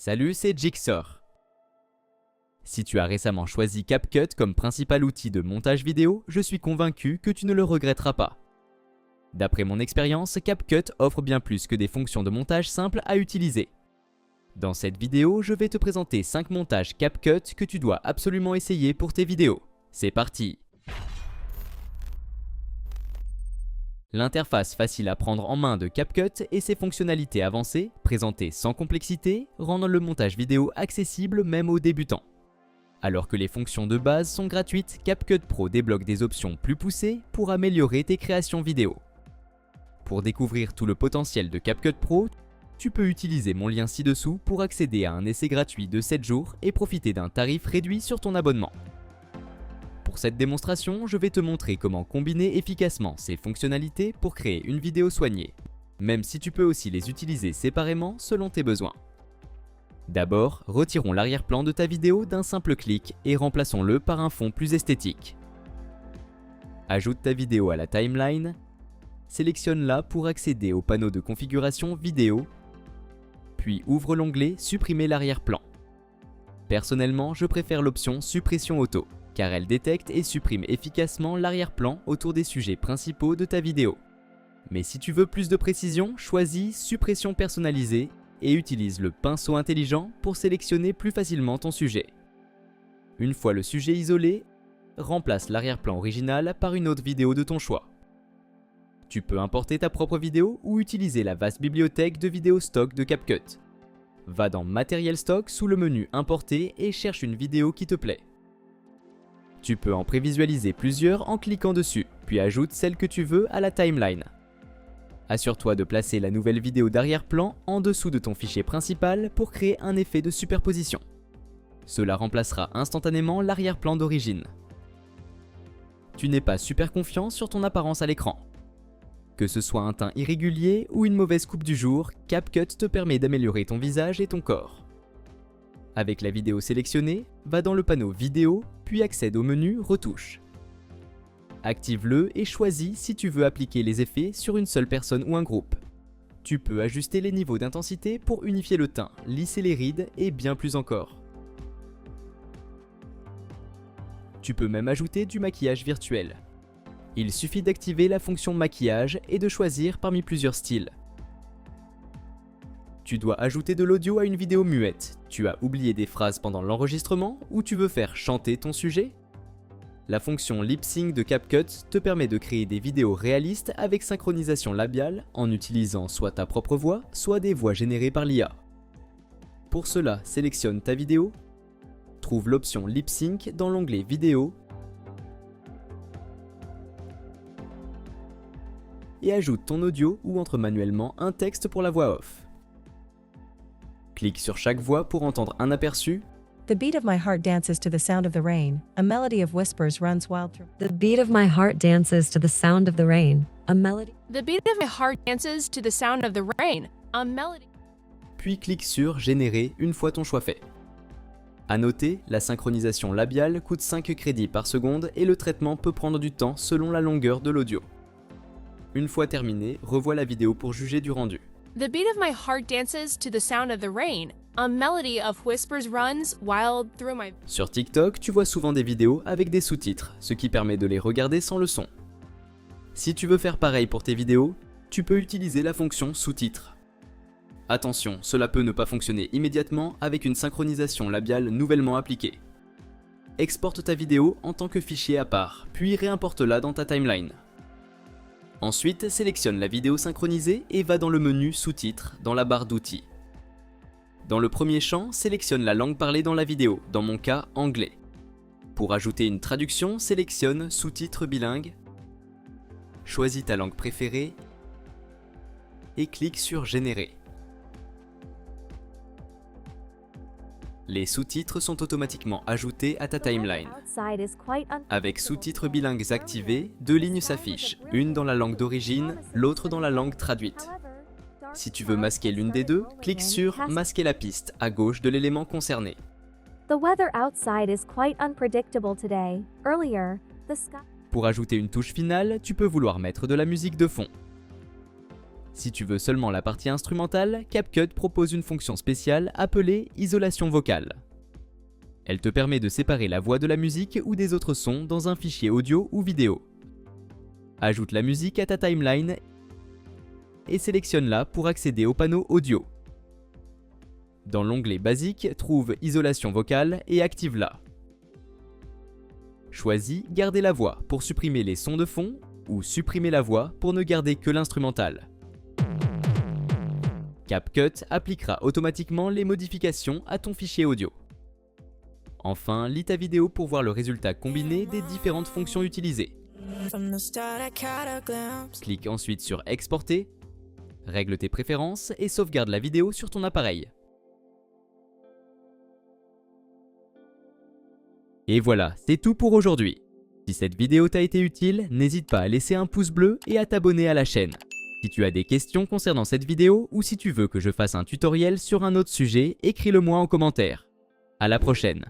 Salut, c'est Jigsaw. Si tu as récemment choisi CapCut comme principal outil de montage vidéo, je suis convaincu que tu ne le regretteras pas. D'après mon expérience, CapCut offre bien plus que des fonctions de montage simples à utiliser. Dans cette vidéo, je vais te présenter 5 montages CapCut que tu dois absolument essayer pour tes vidéos. C'est parti! L'interface facile à prendre en main de CapCut et ses fonctionnalités avancées, présentées sans complexité, rendent le montage vidéo accessible même aux débutants. Alors que les fonctions de base sont gratuites, CapCut Pro débloque des options plus poussées pour améliorer tes créations vidéo. Pour découvrir tout le potentiel de CapCut Pro, tu peux utiliser mon lien ci-dessous pour accéder à un essai gratuit de 7 jours et profiter d'un tarif réduit sur ton abonnement. Pour cette démonstration, je vais te montrer comment combiner efficacement ces fonctionnalités pour créer une vidéo soignée, même si tu peux aussi les utiliser séparément selon tes besoins. D'abord, retirons l'arrière-plan de ta vidéo d'un simple clic et remplaçons-le par un fond plus esthétique. Ajoute ta vidéo à la timeline, sélectionne-la pour accéder au panneau de configuration vidéo, puis ouvre l'onglet Supprimer l'arrière-plan. Personnellement, je préfère l'option Suppression auto, car elle détecte et supprime efficacement l'arrière-plan autour des sujets principaux de ta vidéo. Mais si tu veux plus de précision, choisis Suppression personnalisée et utilise le pinceau intelligent pour sélectionner plus facilement ton sujet. Une fois le sujet isolé, remplace l'arrière-plan original par une autre vidéo de ton choix. Tu peux importer ta propre vidéo ou utiliser la vaste bibliothèque de vidéos stock de CapCut. Va dans Matériel stock sous le menu Importer et cherche une vidéo qui te plaît. Tu peux en prévisualiser plusieurs en cliquant dessus, puis ajoute celle que tu veux à la timeline. Assure-toi de placer la nouvelle vidéo d'arrière-plan en dessous de ton fichier principal pour créer un effet de superposition. Cela remplacera instantanément l'arrière-plan d'origine. Tu n'es pas super confiant sur ton apparence à l'écran. Que ce soit un teint irrégulier ou une mauvaise coupe du jour, CapCut te permet d'améliorer ton visage et ton corps. Avec la vidéo sélectionnée, va dans le panneau Vidéo, puis accède au menu Retouche. Active-le et choisis si tu veux appliquer les effets sur une seule personne ou un groupe. Tu peux ajuster les niveaux d'intensité pour unifier le teint, lisser les rides et bien plus encore. Tu peux même ajouter du maquillage virtuel. Il suffit d'activer la fonction maquillage et de choisir parmi plusieurs styles. Tu dois ajouter de l'audio à une vidéo muette. Tu as oublié des phrases pendant l'enregistrement ou tu veux faire chanter ton sujet? La fonction Lip Sync de CapCut te permet de créer des vidéos réalistes avec synchronisation labiale en utilisant soit ta propre voix, soit des voix générées par l'IA. Pour cela, sélectionne ta vidéo, trouve l'option Lip Sync dans l'onglet Vidéo et ajoute ton audio ou entre manuellement un texte pour la voix off. Clique sur chaque voix pour entendre un aperçu. The beat of my heart dances to the sound of the rain. A melody of whispers runs wild through. The beat of my heart dances to the sound of the rain. A melody. The beat of my heart dances to the sound of the rain. A melody. Puis clique sur Générer une fois ton choix fait. À noter, la synchronisation labiale coûte 5 crédits par seconde et le traitement peut prendre du temps selon la longueur de l'audio. Une fois terminé, revois la vidéo pour juger du rendu. The beat of my heart dances to the sound of the rain. A melody of whispers runs wild through my... Sur TikTok, tu vois souvent des vidéos avec des sous-titres, ce qui permet de les regarder sans le son. Si tu veux faire pareil pour tes vidéos, tu peux utiliser la fonction sous-titres. Attention, cela peut ne pas fonctionner immédiatement avec une synchronisation labiale nouvellement appliquée. Exporte ta vidéo en tant que fichier à part, puis réimporte-la dans ta timeline. Ensuite, sélectionne la vidéo synchronisée et va dans le menu Sous-titres dans la barre d'outils. Dans le premier champ, sélectionne la langue parlée dans la vidéo, dans mon cas anglais. Pour ajouter une traduction, sélectionne Sous-titres bilingues, choisis ta langue préférée et clique sur Générer. Les sous-titres sont automatiquement ajoutés à ta timeline. Avec sous-titres bilingues activés, 2 lignes s'affichent, une dans la langue d'origine, l'autre dans la langue traduite. Si tu veux masquer l'une des deux, clique sur Masquer la piste à gauche de l'élément concerné. Pour ajouter une touche finale, tu peux vouloir mettre de la musique de fond. Si tu veux seulement la partie instrumentale, CapCut propose une fonction spéciale appelée isolation vocale. Elle te permet de séparer la voix de la musique ou des autres sons dans un fichier audio ou vidéo. Ajoute la musique à ta timeline et sélectionne-la pour accéder au panneau audio. Dans l'onglet Basique, trouve Isolation vocale et active-la. Choisis Garder la voix pour supprimer les sons de fond ou supprimer la voix pour ne garder que l'instrumental. CapCut appliquera automatiquement les modifications à ton fichier audio. Enfin, lis ta vidéo pour voir le résultat combiné des différentes fonctions utilisées. Clique ensuite sur Exporter, règle tes préférences et sauvegarde la vidéo sur ton appareil. Et voilà, c'est tout pour aujourd'hui. Si cette vidéo t'a été utile, n'hésite pas à laisser un pouce bleu et à t'abonner à la chaîne. Si tu as des questions concernant cette vidéo ou si tu veux que je fasse un tutoriel sur un autre sujet, écris-le moi en commentaire. À la prochaine.